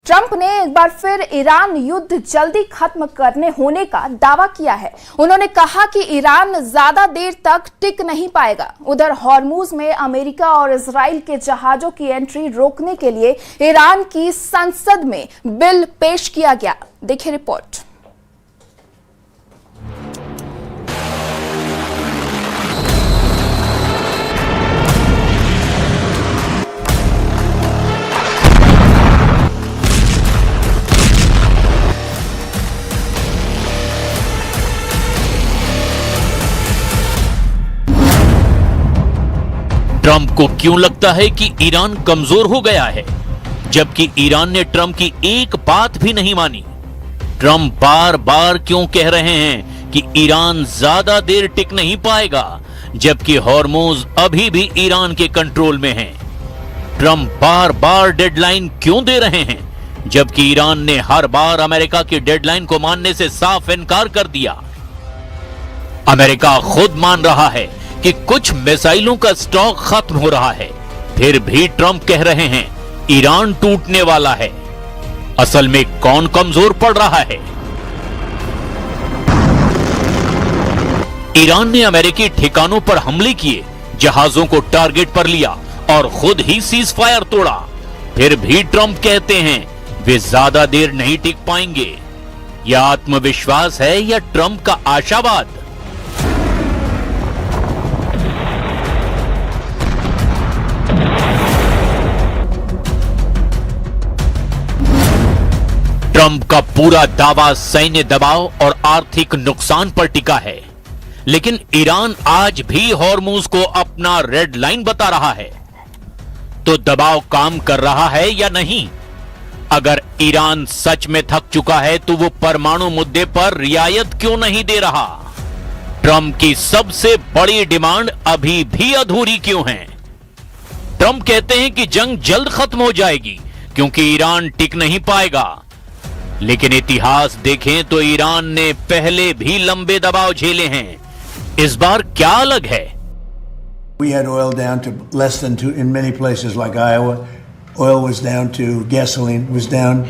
Trump ने एक बार फिर ईरान युद्ध जल्दी खत्म करने होने का दावा किया है। उन्होंने कहा कि ईरान ज्यादा देर तक टिक नहीं पाएगा। उधर हॉर्मुज में अमेरिका और इजराइल के जहाजों की एंट्री रोकने के लिए ईरान की संसद में बिल पेश किया गया। देखिए रिपोर्ट। ट्रंप को क्यों लगता है कि ईरान कमजोर हो गया है, जबकि ईरान ने ट्रंप की एक बात भी नहीं मानी? ट्रंप बार बार क्यों कह रहे हैं कि ईरान ज्यादा देर टिक नहीं पाएगा, जबकि हॉर्मुज अभी भी ईरान के कंट्रोल में है? ट्रंप बार बार डेडलाइन क्यों दे रहे हैं, जबकि ईरान ने हर बार अमेरिका की डेडलाइन को मानने से साफ इनकार कर दिया? अमेरिका खुद मान रहा है कि कुछ मिसाइलों का स्टॉक खत्म हो रहा है, फिर भी ट्रंप कह रहे हैं ईरान टूटने वाला है। असल में कौन कमजोर पड़ रहा है? ईरान ने अमेरिकी ठिकानों पर हमले किए, जहाजों को टारगेट पर लिया और खुद ही सीज फायर तोड़ा। फिर भी ट्रंप कहते हैं वे ज्यादा देर नहीं टिक पाएंगे। यह आत्मविश्वास है या ट्रंप का आशावाद? ट्रंप का पूरा दावा सैन्य दबाव और आर्थिक नुकसान पर टिका है, लेकिन ईरान आज भी हॉर्मुज को अपना रेड लाइन बता रहा है। तो दबाव काम कर रहा है या नहीं? अगर ईरान सच में थक चुका है तो वो परमाणु मुद्दे पर रियायत क्यों नहीं दे रहा? ट्रंप की सबसे बड़ी डिमांड अभी भी अधूरी क्यों है? ट्रंप कहते हैं कि जंग जल्द खत्म हो जाएगी क्योंकि ईरान टिक नहीं पाएगा, लेकिन इतिहास देखें तो ईरान ने पहले भी लंबे दबाव झेले हैं। इस बार क्या अलग है? We had oil down to less than two in many places like Iowa. Oil was down to gasoline was down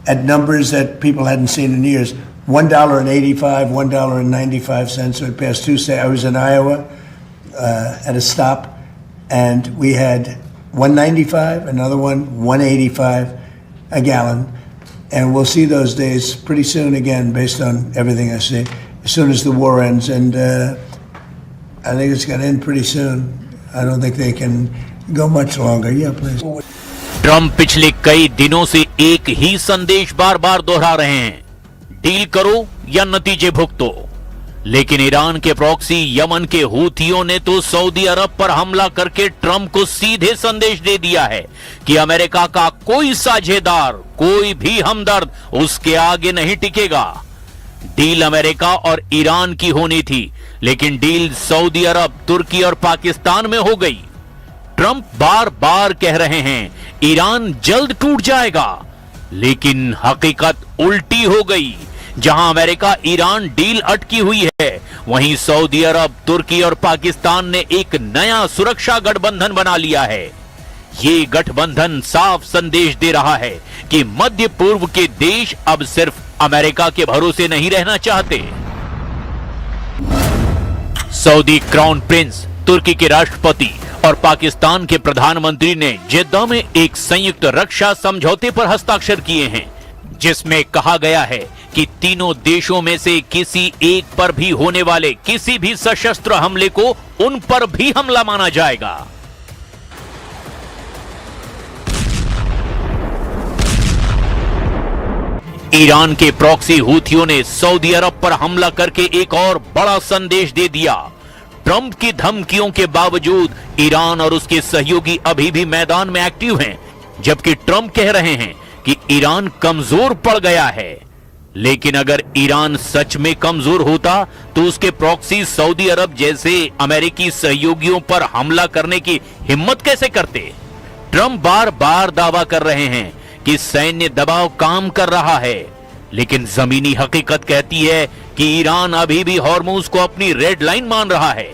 at numbers that people hadn't seen in years. $1.85, $1.95. So it passed Tuesday. I was in Iowa at a stop, and we had $1.95, another one $1.85 a gallon. And we'll see those days pretty soon again, based on everything I see, as soon as the war ends. And I think it's going to end pretty soon. I don't think they can go much longer. Yeah, please. Trump पिछले कई दिनों से एक ही संदेश बार बार दोहरा रहे हैं, deal करो या नतीजे भुगतो। लेकिन ईरान के प्रॉक्सी यमन के हूथियों ने तो सऊदी अरब पर हमला करके ट्रंप को सीधे संदेश दे दिया है कि अमेरिका का कोई साझेदार, कोई भी हमदर्द उसके आगे नहीं टिकेगा। डील अमेरिका और ईरान की होनी थी, लेकिन डील सऊदी अरब, तुर्की और पाकिस्तान में हो गई। ट्रंप बार बार कह रहे हैं ईरान जल्द टूट जाएगा, लेकिन हकीकत उल्टी हो गई। जहां अमेरिका ईरान डील अटकी हुई है, वहीं सऊदी अरब, तुर्की और पाकिस्तान ने एक नया सुरक्षा गठबंधन बना लिया है। ये गठबंधन साफ संदेश दे रहा है कि मध्य पूर्व के देश अब सिर्फ अमेरिका के भरोसे नहीं रहना चाहते। सऊदी क्राउन प्रिंस, तुर्की के राष्ट्रपति और पाकिस्तान के प्रधानमंत्री ने जेद्दा में एक संयुक्त रक्षा समझौते पर हस्ताक्षर किए हैं, जिसमें कहा गया है कि तीनों देशों में से किसी एक पर भी होने वाले किसी भी सशस्त्र हमले को उन पर भी हमला माना जाएगा। ईरान के प्रॉक्सी हूथियों ने सऊदी अरब पर हमला करके एक और बड़ा संदेश दे दिया। ट्रंप की धमकियों के बावजूद ईरान और उसके सहयोगी अभी भी मैदान में एक्टिव हैं, जबकि ट्रंप कह रहे हैं कि ईरान कमजोर पड़ गया है। लेकिन अगर ईरान सच में कमजोर होता तो उसके प्रॉक्सी सऊदी अरब जैसे अमेरिकी सहयोगियों पर हमला करने की हिम्मत कैसे करते? ट्रंप बार बार दावा कर रहे हैं कि सैन्य दबाव काम कर रहा है, लेकिन जमीनी हकीकत कहती है कि ईरान अभी भी हॉर्मुज को अपनी रेड लाइन मान रहा है।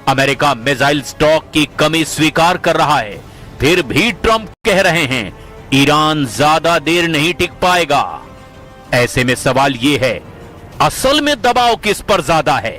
अमेरिका मिसाइल स्टॉक की कमी स्वीकार कर रहा है, फिर भी ट्रंप कह रहे हैं ईरान ज्यादा देर नहीं टिक पाएगा। ऐसे में सवाल यह है, असल में दबाव किस पर ज्यादा है?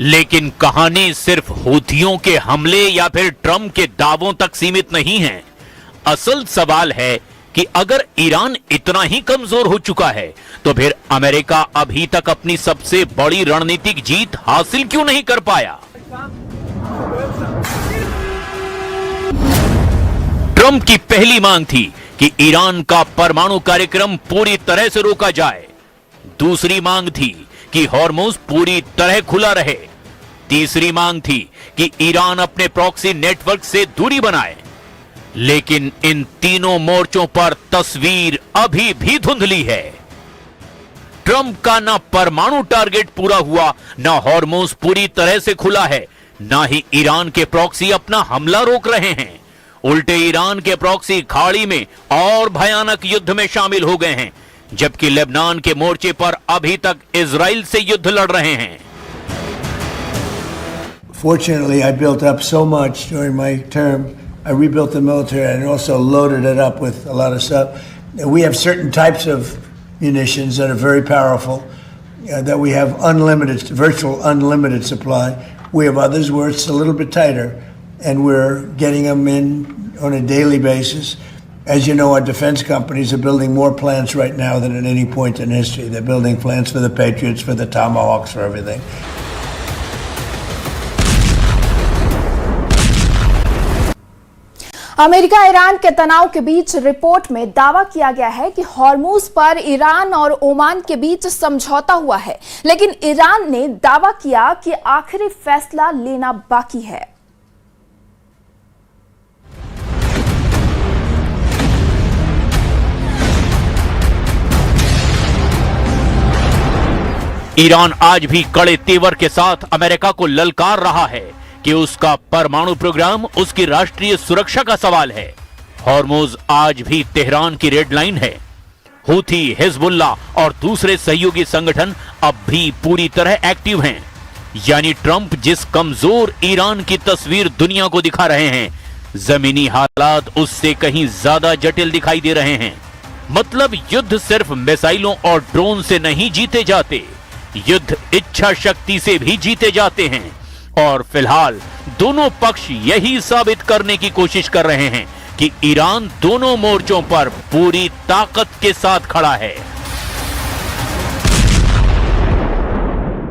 लेकिन कहानी सिर्फ हूथियों के हमले या फिर ट्रंप के दावों तक सीमित नहीं है। असल सवाल है कि अगर ईरान इतना ही कमजोर हो चुका है तो फिर अमेरिका अभी तक अपनी सबसे बड़ी रणनीतिक जीत हासिल क्यों नहीं कर पाया? ट्रंप की पहली मांग थी कि ईरान का परमाणु कार्यक्रम पूरी तरह से रोका जाए। दूसरी मांग थी कि हॉर्मुज पूरी तरह खुला रहे। तीसरी मांग थी कि ईरान अपने प्रॉक्सी नेटवर्क से दूरी बनाए। लेकिन इन तीनों मोर्चों पर तस्वीर अभी भी धुंधली है। ट्रंप का ना परमाणु टारगेट पूरा हुआ, ना हॉर्मुज पूरी तरह से खुला है, ना ही ईरान के प्रॉक्सी अपना हमला रोक रहे हैं। उल्टे ईरान के प्रॉक्सी खाड़ी में और भयानक युद्ध में शामिल हो गए हैं, जबकि लेबनान के मोर्चे पर अभी तक इजराइल से युद्ध लड़ रहे हैं। Fortunately, I built up so much during my term. I rebuilt the military and also loaded it up with a lot of stuff. We have certain types of munitions that are very powerful, that we have unlimited, virtual unlimited supply. We have others where it's a little bit tighter, and we're getting them in on a daily basis. As you know, our defense companies are building more plants right now than at any point in history. They're building plants for the Patriots, for the Tomahawks, for everything. America Iran के तनाव के बीच report में दावा किया गया है कि Hormuz पर ईरान और ओमान के बीच समझौता हुआ है, लेकिन ईरान ने दावा किया कि आखिरी फैसला लेना बाकी है। ईरान आज भी कड़े तेवर के साथ अमेरिका को ललकार रहा है कि उसका परमाणु प्रोग्राम उसकी राष्ट्रीय सुरक्षा का सवाल है। हॉर्मुज आज भी तेहरान की रेड लाइन है। हूथी, हिजबुल्ला और दूसरे सहयोगी संगठन अब भी पूरी तरह एक्टिव हैं। यानी ट्रंप जिस कमजोर ईरान की तस्वीर दुनिया को दिखा रहे हैं, जमीनी हालात उससे कहीं ज्यादा जटिल दिखाई दे रहे हैं। मतलब युद्ध सिर्फ मिसाइलों और ड्रोन से नहीं जीते जाते, युद्ध इच्छा शक्ति से भी जीते जाते हैं। और फिलहाल दोनों पक्ष यही साबित करने की कोशिश कर रहे हैं कि ईरान दोनों मोर्चों पर पूरी ताकत के साथ खड़ा है।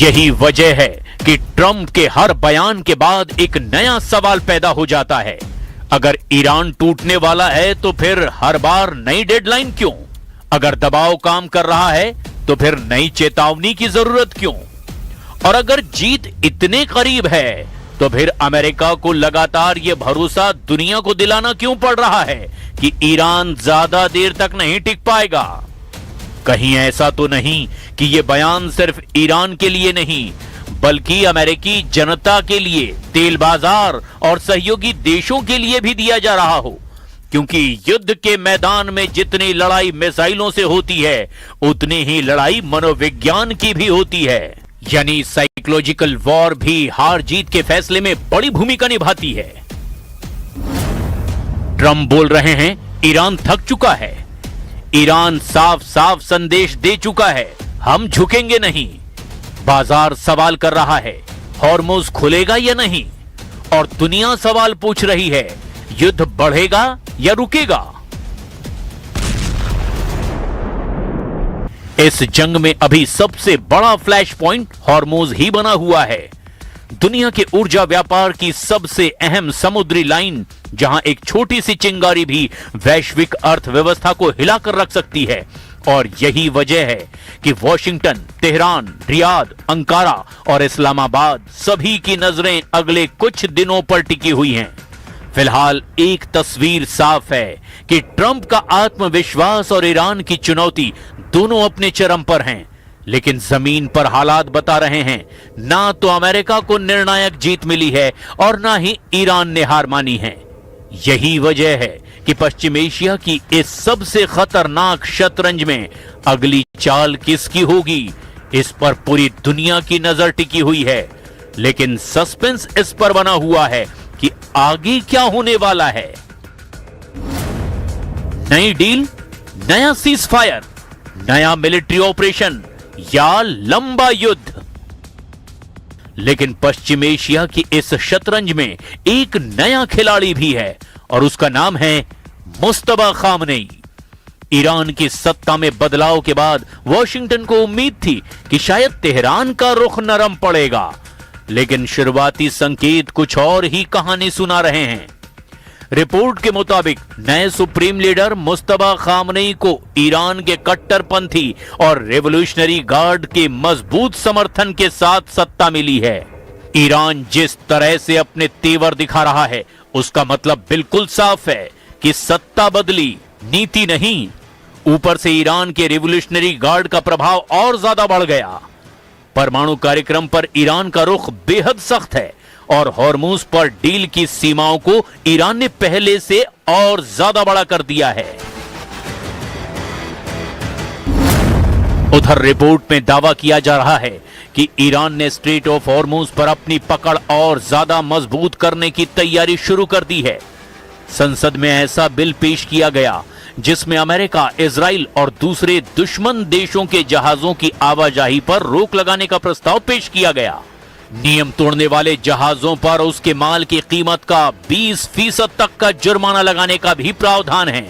यही वजह है कि ट्रंप के हर बयान के बाद एक नया सवाल पैदा हो जाता है। अगर ईरान टूटने वाला है तो फिर हर बार नई डेडलाइन क्यों? अगर दबाव काम कर रहा है तो फिर नई चेतावनी की जरूरत क्यों? और अगर जीत इतने करीब है तो फिर अमेरिका को लगातार यह भरोसा दुनिया को दिलाना क्यों पड़ रहा है कि ईरान ज्यादा देर तक नहीं टिक पाएगा? कहीं ऐसा तो नहीं कि यह बयान सिर्फ ईरान के लिए नहीं, बल्कि अमेरिकी जनता के लिए, तेल बाजार और सहयोगी देशों के लिए भी दिया जा रहा हो? क्योंकि युद्ध के मैदान में जितनी लड़ाई मिसाइलों से होती है, उतनी ही लड़ाई मनोविज्ञान की भी होती है। यानी साइकोलॉजिकल वॉर भी हार जीत के फैसले में बड़ी भूमिका निभाती है। ट्रंप बोल रहे हैं ईरान थक चुका है। ईरान साफ साफ संदेश दे चुका है, हम झुकेंगे नहीं। बाजार सवाल कर रहा है, हॉर्मुज खुलेगा या नहीं? और दुनिया सवाल पूछ रही है, युद्ध बढ़ेगा या रुकेगा? इस जंग में अभी सबसे बड़ा फ्लैश पॉइंट हॉर्मुज ही बना हुआ है। दुनिया के ऊर्जा व्यापार की सबसे अहम समुद्री लाइन, जहां एक छोटी सी चिंगारी भी वैश्विक अर्थव्यवस्था को हिलाकर रख सकती है। और यही वजह है कि वॉशिंगटन, तेहरान, रियाद, अंकारा और इस्लामाबाद सभी की नजरें अगले कुछ दिनों पर टिकी हुई हैं। फिलहाल एक तस्वीर साफ है कि ट्रंप का आत्मविश्वास और ईरान की चुनौती दोनों अपने चरम पर हैं, लेकिन जमीन पर हालात बता रहे हैं ना तो अमेरिका को निर्णायक जीत मिली है और ना ही ईरान ने हार मानी है। यही वजह है कि पश्चिम एशिया की इस सबसे खतरनाक शतरंज में अगली चाल किसकी होगी, इस पर पूरी दुनिया की नजर टिकी हुई है। लेकिन सस्पेंस इस पर बना हुआ है कि आगे क्या होने वाला है। नई डील, नया सीज फायर, नया मिलिट्री ऑपरेशन या लंबा युद्ध। लेकिन पश्चिम एशिया की इस शतरंज में एक नया खिलाड़ी भी है और उसका नाम है मुस्तफा खामनेई। ईरान की सत्ता में बदलाव के बाद वॉशिंगटन को उम्मीद थी कि शायद तेहरान का रुख नरम पड़ेगा, लेकिन शुरुआती संकेत कुछ और ही कहानी सुना रहे हैं। रिपोर्ट के मुताबिक नए सुप्रीम लीडर मुस्तफा खामनेई को ईरान के कट्टरपंथी और रेवोल्यूशनरी गार्ड के मजबूत समर्थन के साथ सत्ता मिली है। ईरान जिस तरह से अपने तेवर दिखा रहा है, उसका मतलब बिल्कुल साफ है कि सत्ता बदली, नीति नहीं। ऊपर से ईरान के रेवोल्यूशनरी गार्ड का प्रभाव और ज्यादा बढ़ गया। परमाणु कार्यक्रम पर ईरान का रुख बेहद सख्त है और हॉर्मुज पर डील की सीमाओं को ईरान ने पहले से और ज्यादा बड़ा कर दिया है। उधर रिपोर्ट में दावा किया जा रहा है कि ईरान ने स्ट्रेट ऑफ हॉर्मुज पर अपनी पकड़ और ज्यादा मजबूत करने की तैयारी शुरू कर दी है। संसद में ऐसा बिल पेश किया गया जिसमें अमेरिका, इजराइल और दूसरे दुश्मन देशों के जहाजों की आवाजाही पर रोक लगाने का प्रस्ताव पेश किया गया। नियम तोड़ने वाले जहाजों पर उसके माल की कीमत का 20% तक का जुर्माना लगाने का भी प्रावधान है।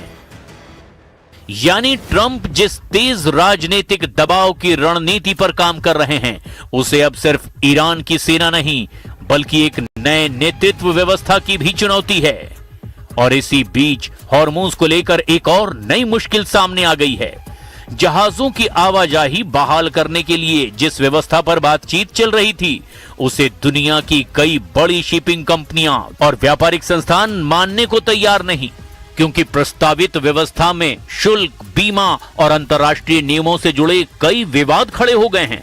यानी ट्रंप जिस तेज राजनीतिक दबाव की रणनीति पर काम कर रहे हैं, उसे अब सिर्फ ईरान की सेना नहीं बल्कि एक नए नेतृत्व व्यवस्था की भी चुनौती है। और इसी बीच हॉर्मुज को लेकर एक और नई मुश्किल सामने आ गई है। जहाजों की आवाजाही बहाल करने के लिए जिस व्यवस्था पर बातचीत चल रही थी, उसे दुनिया की कई बड़ी शिपिंग कंपनियां और व्यापारिक संस्थान मानने को तैयार नहीं, क्योंकि प्रस्तावित व्यवस्था में शुल्क, बीमा और अंतर्राष्ट्रीय नियमों से जुड़े कई विवाद खड़े हो गए हैं।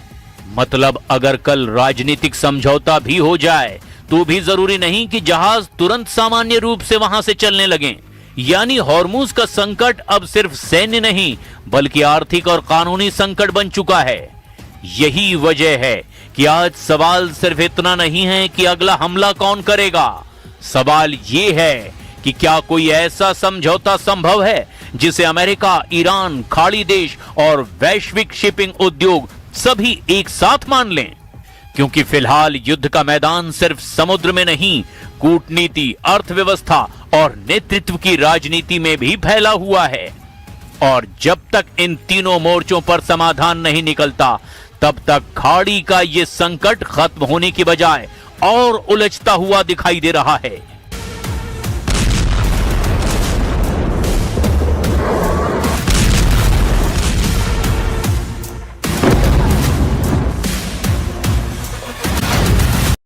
मतलब अगर कल राजनीतिक समझौता भी हो जाए तो भी जरूरी नहीं कि जहाज तुरंत सामान्य रूप से वहां से चलने लगें। यानी हॉर्मुज का संकट अब सिर्फ सैन्य नहीं बल्कि आर्थिक और कानूनी संकट बन चुका है। यही वजह है कि आज सवाल सिर्फ इतना नहीं है कि अगला हमला कौन करेगा। सवाल ये है कि क्या कोई ऐसा समझौता संभव है जिसे अमेरिका, ईरान, खाड़ी देश और वैश्विक शिपिंग उद्योग सभी एक साथ मान लें। क्योंकि फिलहाल युद्ध का मैदान सिर्फ समुद्र में नहीं, कूटनीति, अर्थव्यवस्था और नेतृत्व की राजनीति में भी फैला हुआ है। और जब तक इन तीनों मोर्चों पर समाधान नहीं निकलता, तब तक खाड़ी का ये संकट खत्म होने की बजाय और उलझता हुआ दिखाई दे रहा है।